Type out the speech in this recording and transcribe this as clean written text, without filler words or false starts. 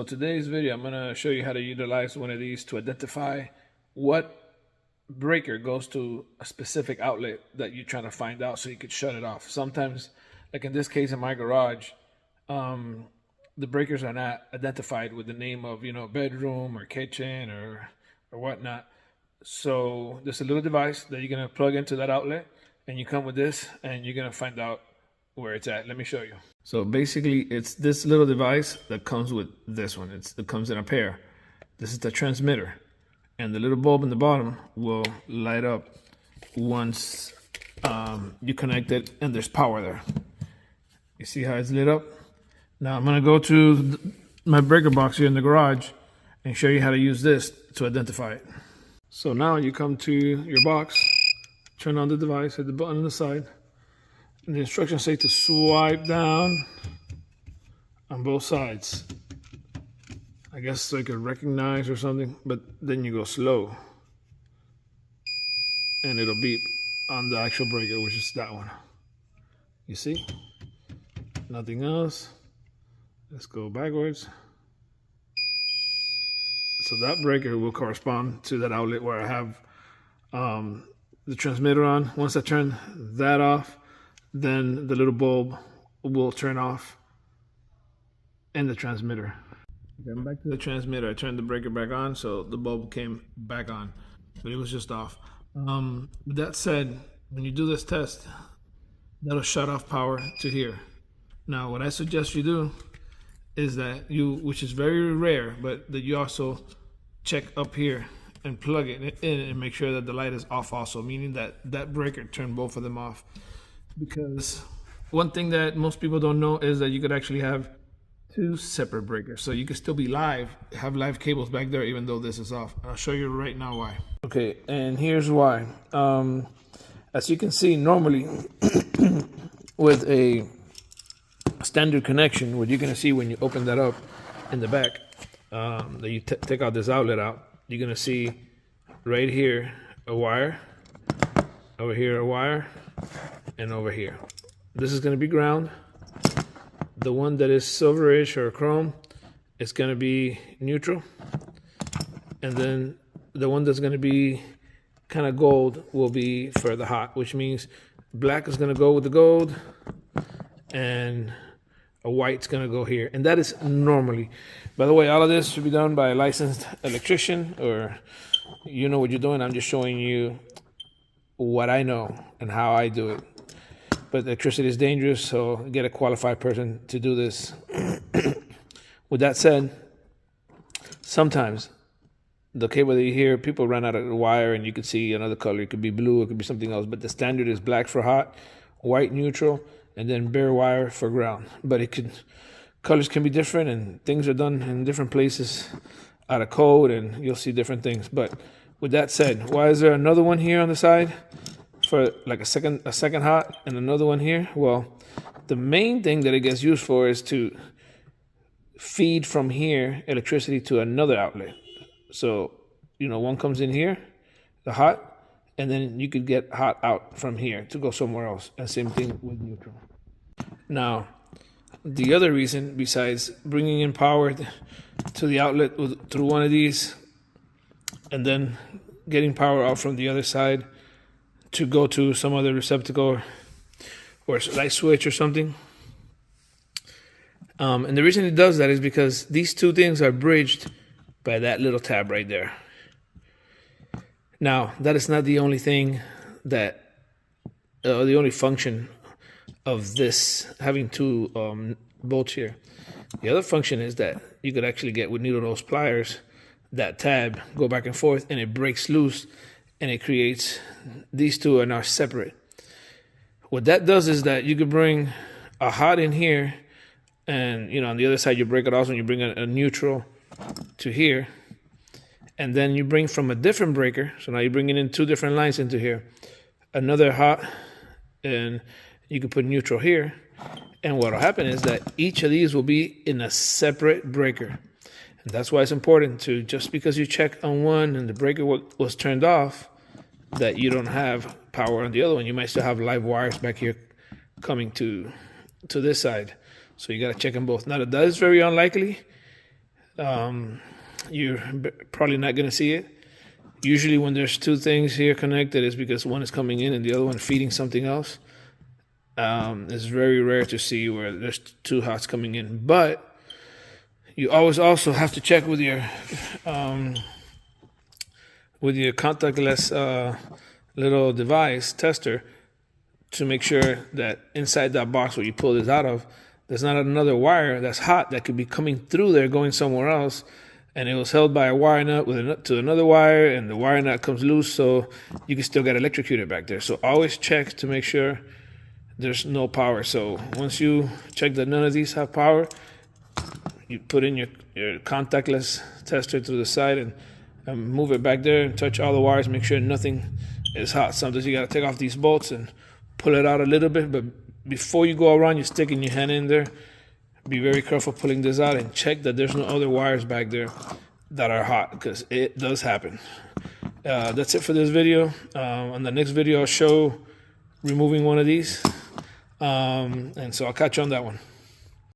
So today's video, I'm going to show you how to utilize one of these to identify what breaker goes to a specific outlet that you're trying to find out so you could shut it off. Sometimes, like in this case in my garage, the breakers are not identified with the name of, bedroom or kitchen or whatnot. So there's a little device that you're going to plug into that outlet, and you come with this and you're going to find out where it's at. Let me show you. So basically it's this little device that comes with this one. It comes in a pair. This is the transmitter, and the little bulb in the bottom will light up once you connect it and there's power there. You see how it's lit up? Now I'm gonna go to my breaker box here in the garage and show you how to use this to identify it. So now you come to your box, turn on the device, hit the button on the side, and the instructions say to swipe down on both sides. I guess so you could recognize or something, but then you go slow and it'll beep on the actual breaker, which is that one. You see? Nothing else. Let's go backwards. So that breaker will correspond to that outlet where I have the transmitter on. Once I turn that off, then the little bulb will turn off and the transmitter. I'm back to the transmitter. I turned the breaker back on, so the bulb came back on, but it was just off. With that said, when you do this test, that'll shut off power to here. Now, what I suggest you do is that which is very rare, but that you also check up here and plug it in and make sure that the light is off also, meaning that that breaker turned both of them off. Because one thing that most people don't know is that you could actually have two separate breakers. So you could still be have live cables back there even though this is off. I'll show you right now why. Okay, and here's why. As you can see, normally with a standard connection, what you're gonna see when you open that up in the back, that you take out this outlet out, you're gonna see right here a wire, over here a wire, and over here. This is going to be ground. The one that is silverish or chrome is going to be neutral. And then the one that's going to be kind of gold will be for the hot, which means black is going to go with the gold and a white's going to go here. And that is normally. By the way, all of this should be done by a licensed electrician, or you know what you're doing. I'm just showing you what I know and how I do it. But electricity is dangerous, so get a qualified person to do this. With that said, sometimes the cable that you hear, people run out of the wire and you can see another color. It could be blue, it could be something else, but the standard is black for hot, white neutral, and then bare wire for ground. But colors can be different, and things are done in different places out of code, and you'll see different things. But with that said, why is there another one here on the side for like a second hot and another one here? Well, the main thing that it gets used for is to feed from here electricity to another outlet. So, one comes in here, the hot, and then you could get hot out from here to go somewhere else. And same thing with neutral. Now, the other reason besides bringing in power to the outlet through one of these and then getting power out from the other side to go to some other receptacle or light switch or something. And the reason it does that is because these two things are bridged by that little tab right there. Now, that is not the only thing the only function of this having two bolts here. The other function is that you could actually get with needle nose pliers that tab, go back and forth, and it breaks loose, and it creates these two are now separate. What that does is that you could bring a hot in here, and on the other side you break it also, and you bring a neutral to here, and then you bring from a different breaker. So now you're bringing in two different lines into here, another hot, and you can put neutral here. And what will happen is that each of these will be in a separate breaker. And that's why it's important to, just because you check on one and the breaker was turned off, that you don't have power on the other one. You might still have live wires back here coming to this side. So you got to check them both. Now, that is very unlikely. you're probably not going to see it. Usually when there's two things here connected, it's because one is coming in and the other one feeding something else. It's very rare to see where there's two hots coming in. But you always also have to check with your contactless little device tester to make sure that inside that box where you pull this out of, there's not another wire that's hot that could be coming through there going somewhere else, and it was held by a wire nut with a nut to another wire, and the wire nut comes loose, so you can still get electrocuted back there. So always check to make sure there's no power. So once you check that none of these have power, you put in your contactless tester to the side and move it back there and touch all the wires, make sure nothing is hot. Sometimes you got to take off these bolts and pull it out a little bit, but before you go around, you're sticking your hand in there. Be very careful pulling this out and check that there's no other wires back there that are hot, because it does happen. That's it for this video. On the next video, I'll show removing one of these. And so I'll catch you on that one.